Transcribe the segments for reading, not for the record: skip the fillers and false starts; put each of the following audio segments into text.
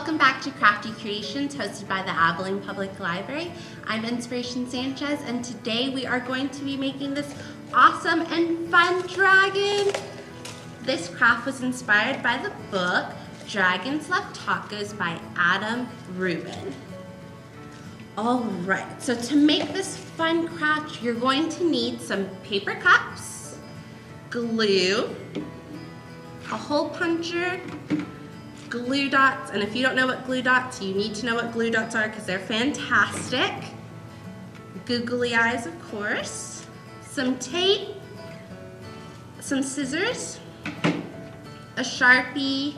Welcome back to Crafty Creations, hosted by the Abilene Public Library. I'm Inspiration Sanchez, and today we are going to be making this awesome and fun dragon. This craft was inspired by the book Dragons Love Tacos by Adam Rubin. Alright, so to make this fun craft, you're going to need some paper cups, glue, a hole puncher, glue dots, and if you don't know what glue dots, you need to know what glue dots are because they're fantastic. Googly eyes, of course, some tape, some scissors, a Sharpie,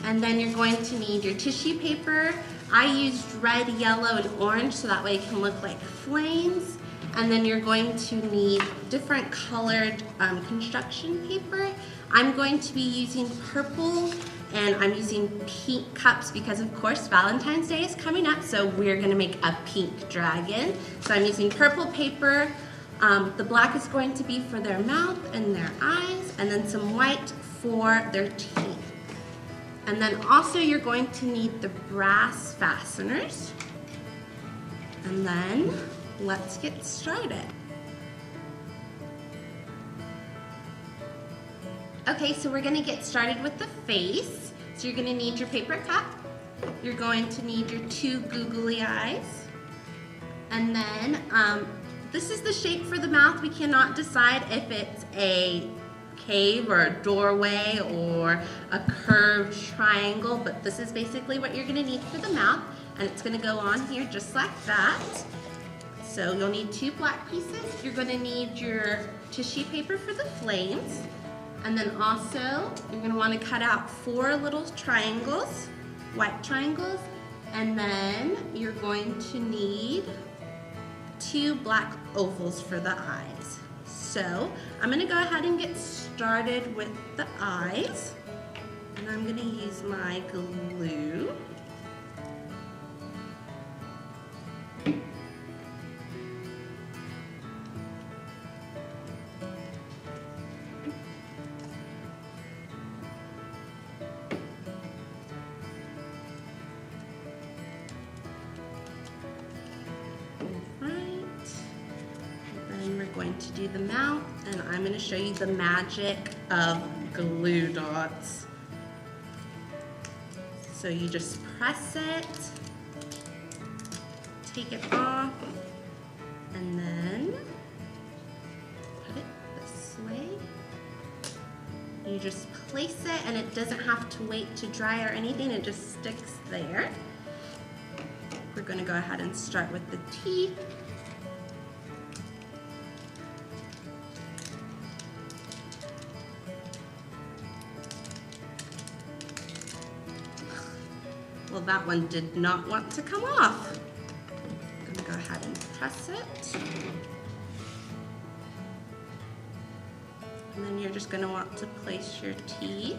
and then you're going to need your tissue paper. I used red, yellow, and orange so that way it can look like flames. And then you're going to need different colored construction paper. I'm going to be using purple, and I'm using pink cups because of course Valentine's Day is coming up, so we're gonna make a pink dragon. So I'm using purple paper. The black is going to be for their mouth and their eyes, and then some white for their teeth. And then also you're going to need the brass fasteners. And then let's get started. Okay, so we're gonna get started with the face. So you're gonna need your paper cup. You're going to need your two googly eyes. And then this is the shape for the mouth. We cannot decide if it's a cave or a doorway or a curved triangle, but this is basically what you're gonna need for the mouth, and it's gonna go on here just like that. So you'll need two black pieces. You're gonna need your tissue paper for the flames, and then also you're gonna wanna cut out 4 little triangles, white triangles, and then you're going to need 2 black ovals for the eyes. So I'm gonna go ahead and get started with the eyes, and I'm gonna use my glue. Going to do the mouth, and I'm going to show you the magic of glue dots. So you just press it, take it off, and then put it this way. You just place it, and it doesn't have to wait to dry or anything, it just sticks there. We're going to go ahead and start with the teeth. Well, that one did not want to come off. I'm gonna go ahead and press it. And then you're just gonna want to place your teeth.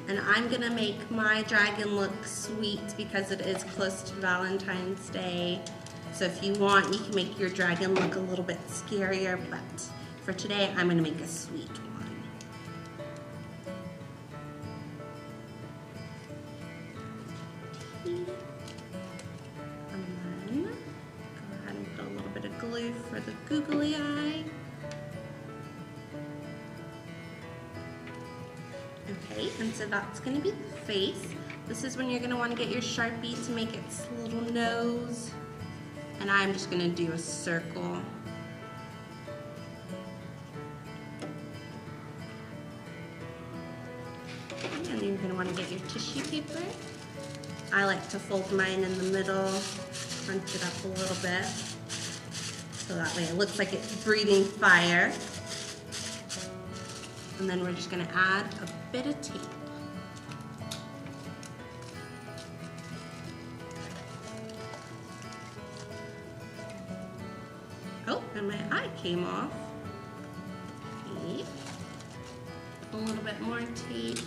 And I'm gonna make my dragon look sweet because it is close to Valentine's Day. So if you want, you can make your dragon look a little bit scarier, but for today, I'm gonna make a sweet one. And then go ahead and put a little bit of glue for the googly eye. Okay, and so that's gonna be the face. This is when you're gonna wanna get your Sharpie to make its little nose. And I'm just gonna do a circle. And you're going to want to get your tissue paper. I like to fold mine in the middle, crunch it up a little bit, so that way it looks like it's breathing fire. And then we're just going to add a bit of tape. Oh, and my eye came off. Okay. A little bit more tape.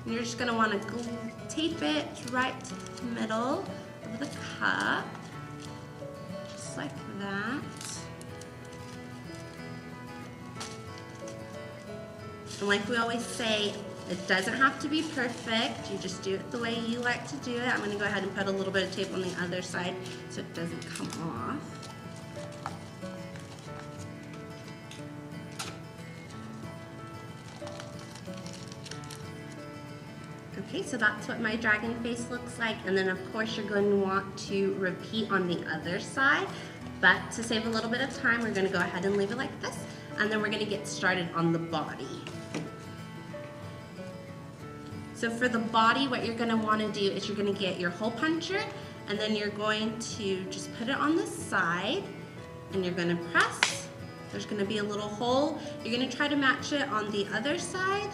And you're just going to want to tape it right to the middle of the cup, just like that. And like we always say, it doesn't have to be perfect. You just do it the way you like to do it. I'm gonna go ahead and put a little bit of tape on the other side so it doesn't come off. Okay, so that's what my dragon face looks like. And then of course you're going to want to repeat on the other side. But to save a little bit of time, we're gonna go ahead and leave it like this. And then we're gonna get started on the body. So for the body, what you're gonna wanna do is you're gonna get your hole puncher, and then you're going to just put it on the side, and you're gonna press. There's gonna be a little hole. You're gonna try to match it on the other side,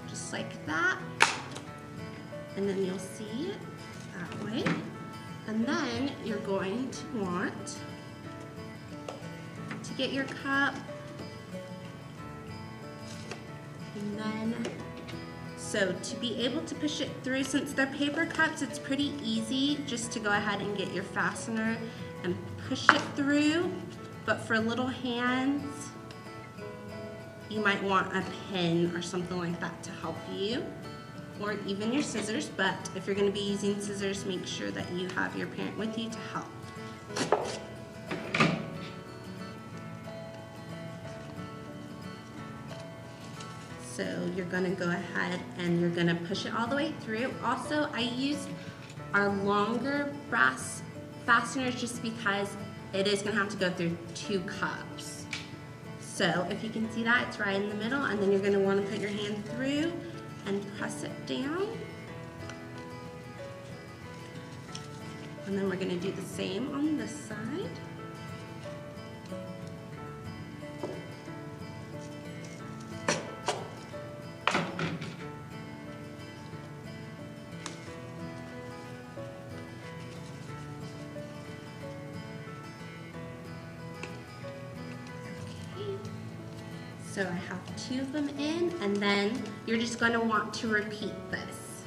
just like that. And then you'll see it that way. And then you're going to want to get your cup. And then, so to be able to push it through, since they're paper cups, it's pretty easy just to go ahead and get your fastener and push it through. But for little hands, you might want a pin or something like that to help you, or even your scissors. But if you're going to be using scissors, make sure that you have your parent with you to help. So you're going to go ahead and you're going to push it all the way through. Also, I used our longer brass fasteners just because it is going to have to go through 2 cups. So if you can see that, it's right in the middle, and then you're going to want to put your hand through and press it down. And then we're going to do the same on this side. So I have 2 of them in, and then you're just going to want to repeat this.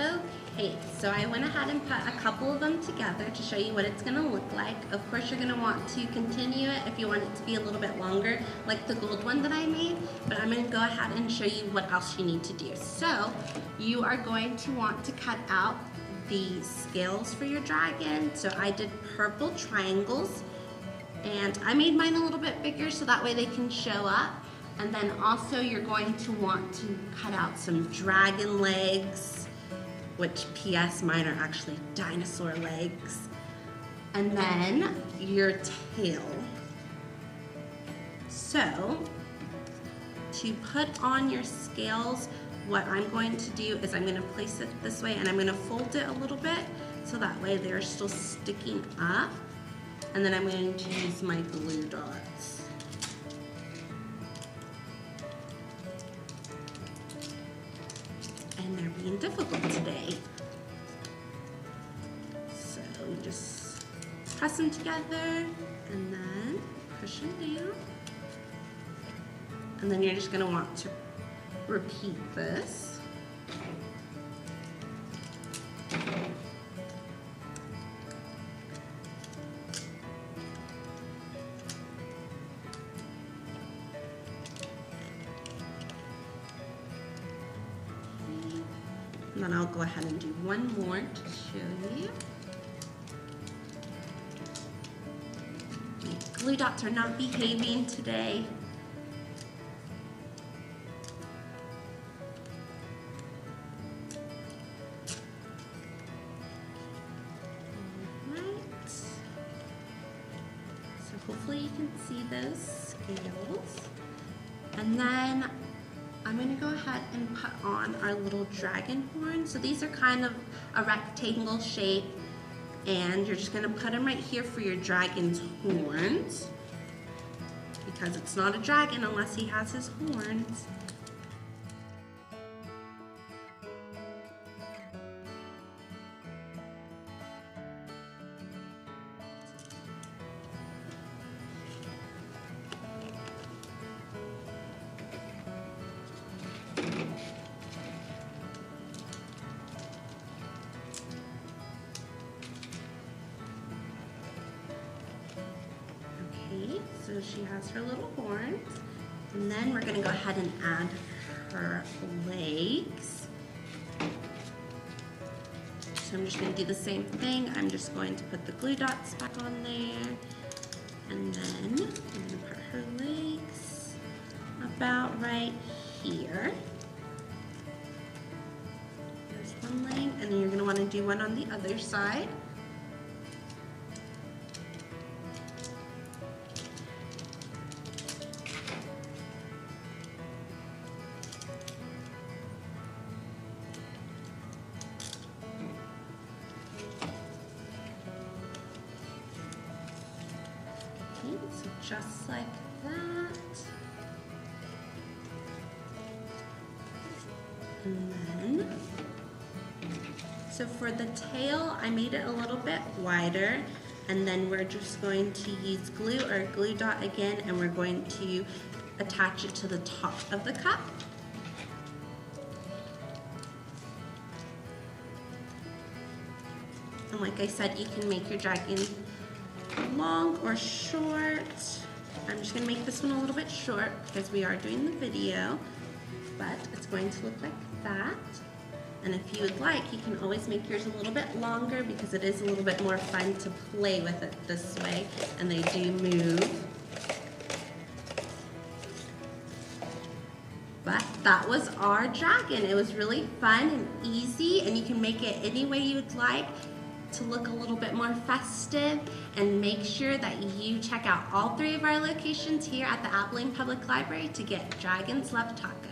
Okay, so I went ahead and put a couple of them together to show you what it's going to look like. Of course, you're going to want to continue it if you want it to be a little bit longer, like the gold one that I made, but I'm going to go ahead and show you what else you need to do. So you are going to want to cut out the scales for your dragon. So I did purple triangles, and I made mine a little bit bigger so that way they can show up. And then also you're going to want to cut out some dragon legs, which PS mine are actually dinosaur legs. And then your tail. So to put on your scales, what I'm going to do is I'm going to place it this way, and I'm going to fold it a little bit so that way they're still sticking up. And then I'm going to use my glue dots. And they're being difficult today. So you just press them together and then push them down. And then you're just going to want to repeat this. And then I'll go ahead and do one more to show you. My glue dots are not behaving today. Alright. So hopefully you can see those scales. And then I'm going to go ahead and put on our little dragon horns. So these are kind of a rectangle shape, and you're just going to put them right here for your dragon's horns, because it's not a dragon unless he has his horns. So she has her little horns. And then we're gonna go ahead and add her legs. So I'm just gonna do the same thing. I'm just going to put the glue dots back on there. And then I'm gonna put her legs about right here. There's one leg, and then you're gonna wanna do one on the other side. So just like that. And then, so for the tail, I made it a little bit wider, and then we're just going to use glue or glue dot again, and we're going to attach it to the top of the cup. And like I said, you can make your dragon long or short. I'm just gonna make this one a little bit short because we are doing the video, but it's going to look like that. And if you would like, you can always make yours a little bit longer because it is a little bit more fun to play with it this way, and they do move. But that was our dragon. It was really fun and easy, and you can make it any way you'd like to look a little bit more festive. And make sure that you check out all 3 of our locations here at the Abilene Public Library to get Dragons Love Tacos.